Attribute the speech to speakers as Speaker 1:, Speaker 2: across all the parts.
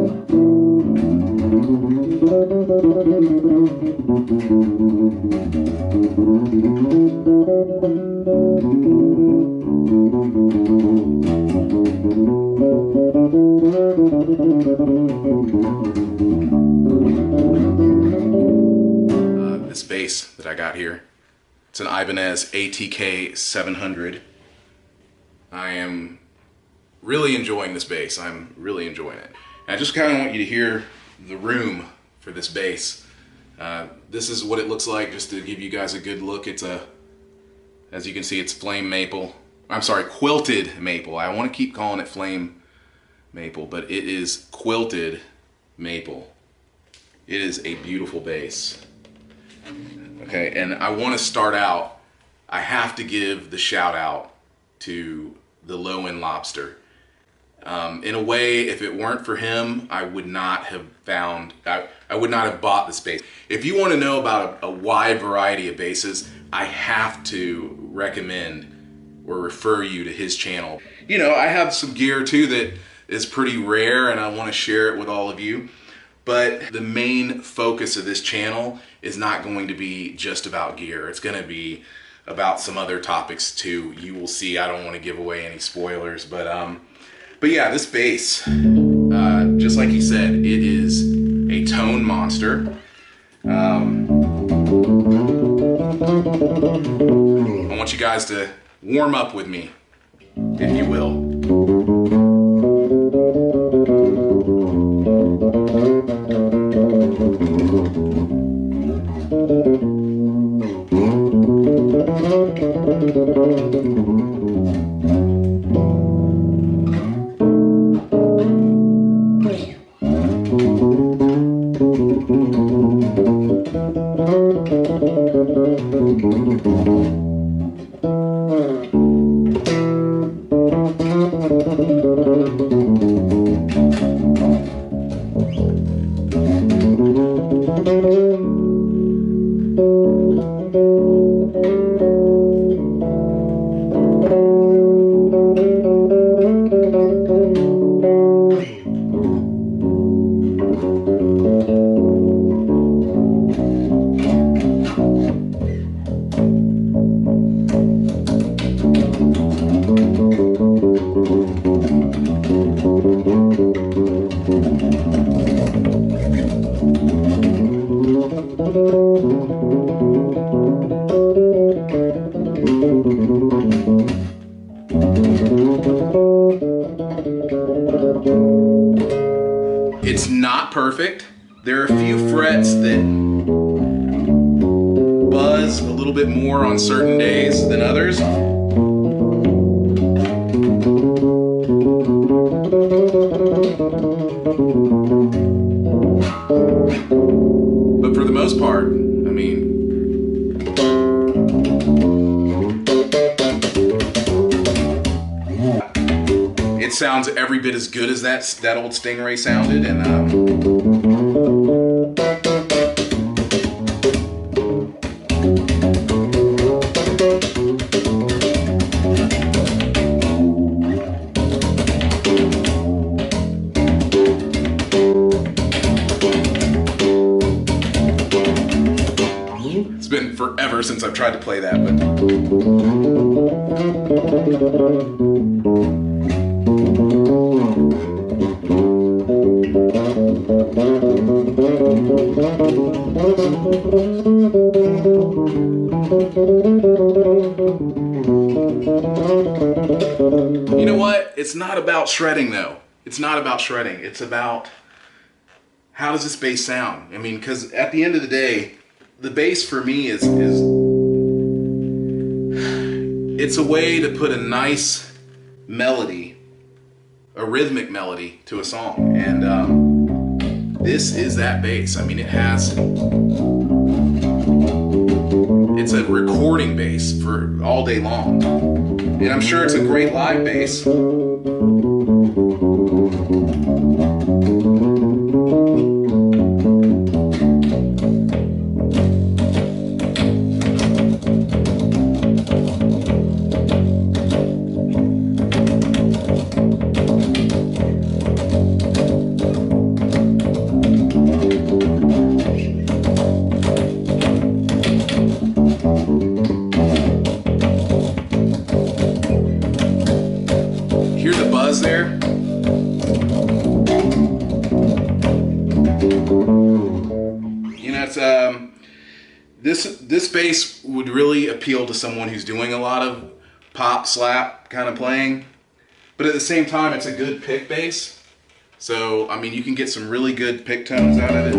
Speaker 1: This bass that I got here, it's an Ibanez ATK 700. I am really enjoying this bass. I'm really enjoying it. And I just kind of want you to hear the room for this bass. This is what it looks like, just to give you guys a good look. It's as you can see, it's flame maple. I'm sorry, quilted maple. I want to keep calling it flame maple, but it is quilted maple. It is a beautiful bass. Okay, and I want to start out, I have to give the shout out to the LowEnd Lobster. In a way, if it weren't for him, I would not have I would not have bought this bass. If you want to know about a wide variety of basses, I have to recommend or refer you to his channel. You know, I have some gear too that is pretty rare and I want to share it with all of you. But the main focus of this channel is not going to be just about gear. It's going to be about some other topics too. You will see. I don't want to give away any spoilers, but yeah, this bass, just like he said, it is a tone monster. I want you guys to warm up with me, if you will. It's not perfect. There are a few frets that buzz a little bit more on certain days than others. But for the most part, I mean, it sounds every bit as good as that old Stingray sounded, and it's been forever since I've tried to play that, you know what? It's not about shredding though. It's not about shredding. It's about how does this bass sound? I mean, because at the end of the day, the bass for me is it's a way to put a nice melody, a rhythmic melody to a song, and this is that bass. I mean, it's a recording bass for all day long, and I'm sure it's a great live bass. This bass would really appeal to someone who's doing a lot of pop slap kind of playing, but at the same time it's a good pick bass. So I mean, you can get some really good pick tones out of it.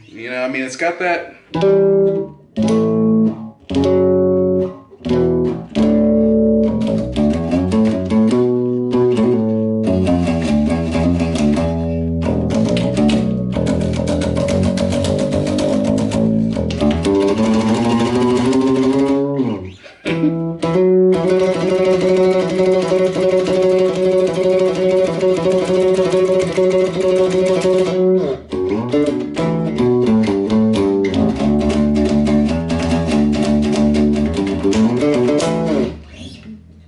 Speaker 1: You know, I mean, it's got that.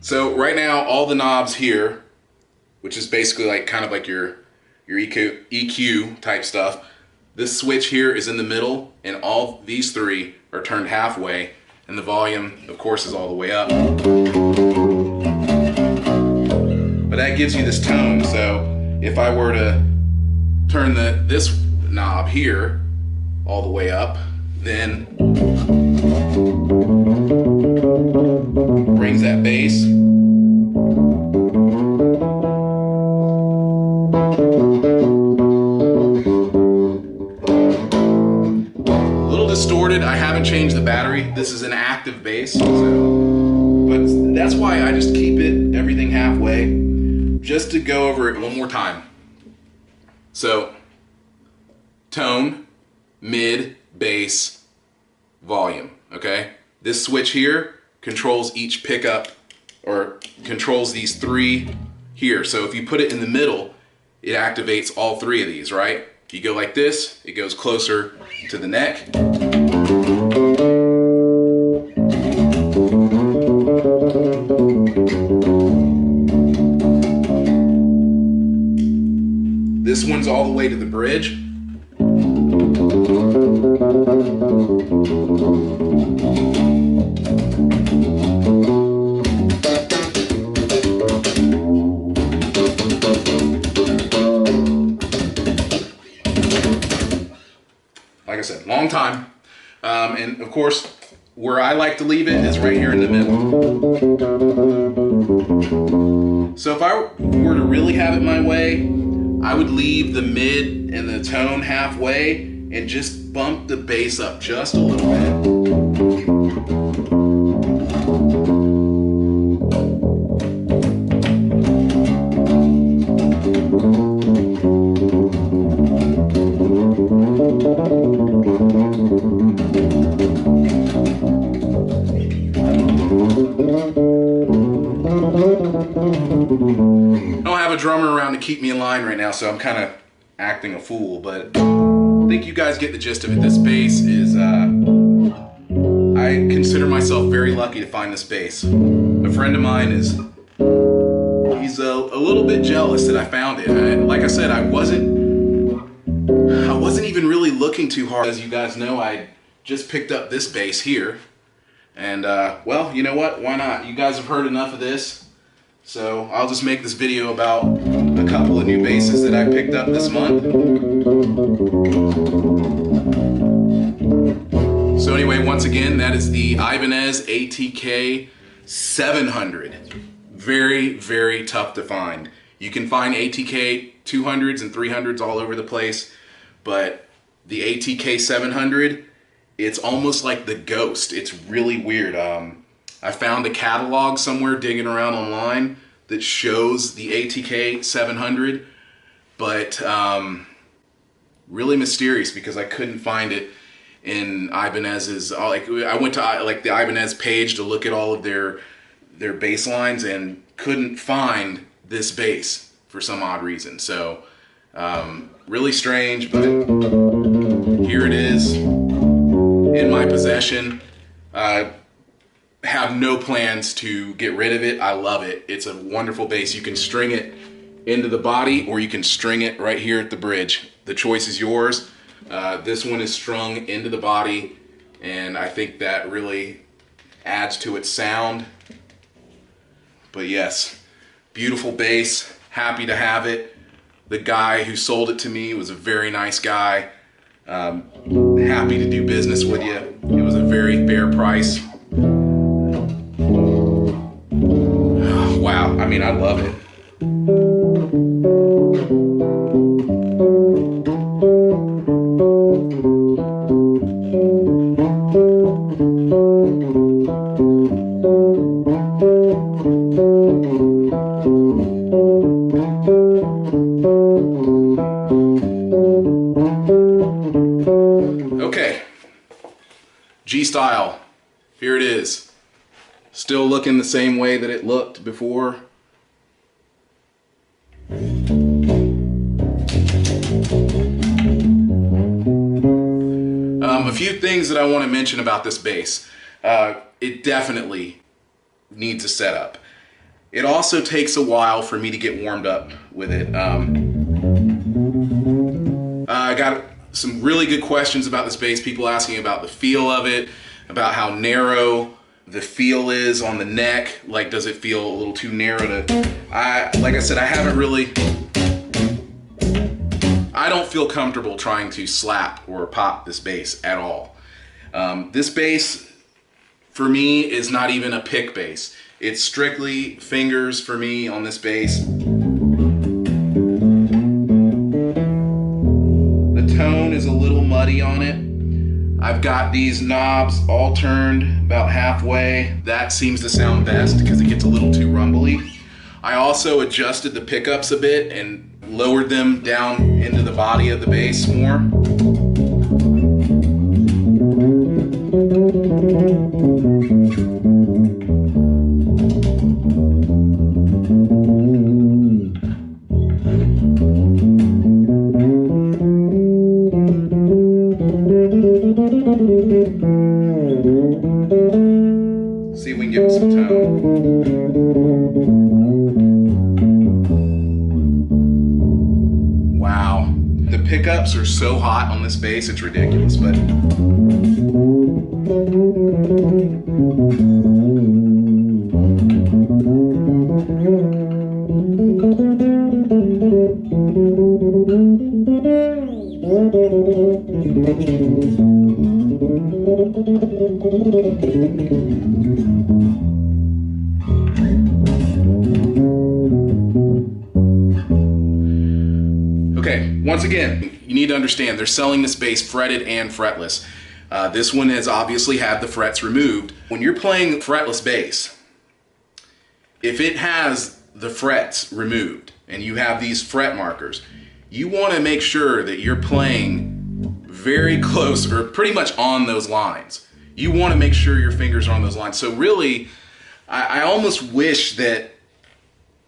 Speaker 1: So right now, all the knobs here, which is basically like kind of like your EQ type stuff, this switch here is in the middle, and all these three are turned halfway, and the volume, of course, is all the way up. But that gives you this tone. So if I were to turn this knob here all the way up, then brings that bass. A little distorted. I haven't changed the battery. This is an active bass, but that's why I just keep everything halfway, just to go over it one more time. So tone, mid, bass, volume, okay? This switch here controls each pickup, or controls these three here. So if you put it in the middle, it activates all three of these, right? If you go like this, it goes closer to the neck. This one's all the way to the bridge. Like I said, long time. And of course, where I like to leave it is right here in the middle. So if I were to really have it my way, I would leave the mid and the tone halfway and just bump the bass up just a little bit. I don't have a drummer around to keep me in line right now, so I'm kind of acting a fool, but I think you guys get the gist of it. This bass is, I consider myself very lucky to find this bass. A friend of mine he's a little bit jealous that I found it. Like I said, I wasn't even really looking too hard. As you guys know, I just picked up this bass here. And well, you know what? Why not? You guys have heard enough of this. So I'll just make this video about a couple of new basses that I picked up this month. So anyway, once again, that is the Ibanez ATK 700. Very, very tough to find. You can find ATK 200s and 300s all over the place, but the ATK 700, it's almost like the ghost. It's really weird. I found a catalog somewhere digging around online that shows the ATK 700, but really mysterious because I couldn't find it in Ibanez's. Like, I went to like the Ibanez page to look at all of their bass lines and couldn't find this bass for some odd reason. So really strange, but here it is in my possession. Have no plans to get rid of it. I love it. It's a wonderful bass. You can string it into the body or you can string it right here at the bridge. The choice is yours. This one is strung into the body, and I think that really adds to its sound. But yes, beautiful bass. Happy to have it. The guy who sold it to me was a very nice guy. Happy to do business with you. It was a very fair price. Wow, I mean, I love it. Okay, Gstyle, here it is. Still looking the same way that it looked before. A few things that I want to mention about this bass. It definitely needs a setup. It also takes a while for me to get warmed up with it. I got some really good questions about this bass. People asking about the feel of it, about how narrow the feel is on the neck. Like, does it feel a little too narrow to... like I said, I don't feel comfortable trying to slap or pop this bass at all. This bass, for me, is not even a pick bass. It's strictly fingers for me on this bass. The tone is a little muddy on it. I've got these knobs all turned about halfway. That seems to sound best because it gets a little too rumbly. I also adjusted the pickups a bit and lowered them down into the body of the bass more. See if we can give it some tone. Wow, the pickups are so hot on this bass, it's ridiculous, but okay, once again, you need to understand they're selling this bass fretted and fretless. This one has obviously had the frets removed. When you're playing fretless bass, if it has the frets removed and you have these fret markers, you want to make sure that you're playing very close or pretty much on those lines. You want to make sure your fingers are on those lines. So really, I almost wish that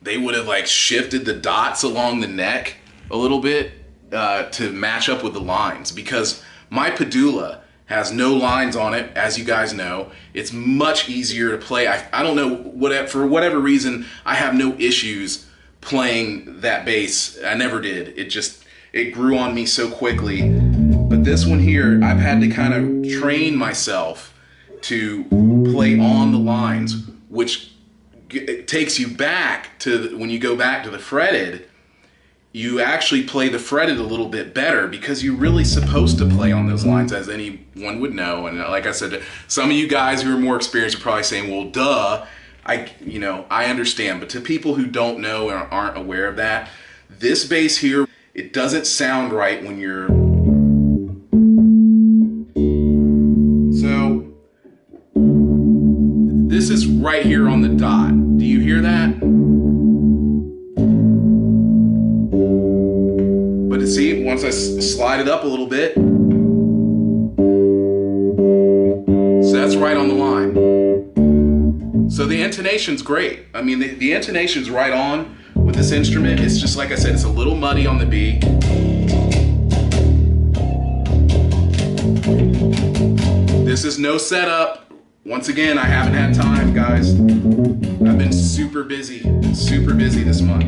Speaker 1: they would have like shifted the dots along the neck a little bit to match up with the lines, because my Padula has no lines on it, as you guys know. It's much easier to play. I don't know, for whatever reason, I have no issues playing that bass. I never did. It grew on me so quickly. But this one here, I've had to kind of train myself to play on the lines, which takes you back to when you go back to the fretted, you actually play the fretted a little bit better because you're really supposed to play on those lines, as anyone would know. And like I said, some of you guys who are more experienced are probably saying, well, duh, I understand. But to people who don't know and aren't aware of that, this bass here, it doesn't sound right when you're... So, this is right here on the dot. Do you hear that? But see, once I slide it up a little bit, so that's right on the line. So the intonation's great. I mean, the intonation's right on with this instrument. It's just, like I said, it's a little muddy on the B. This is no setup. Once again, I haven't had time, guys. I've been super busy this month.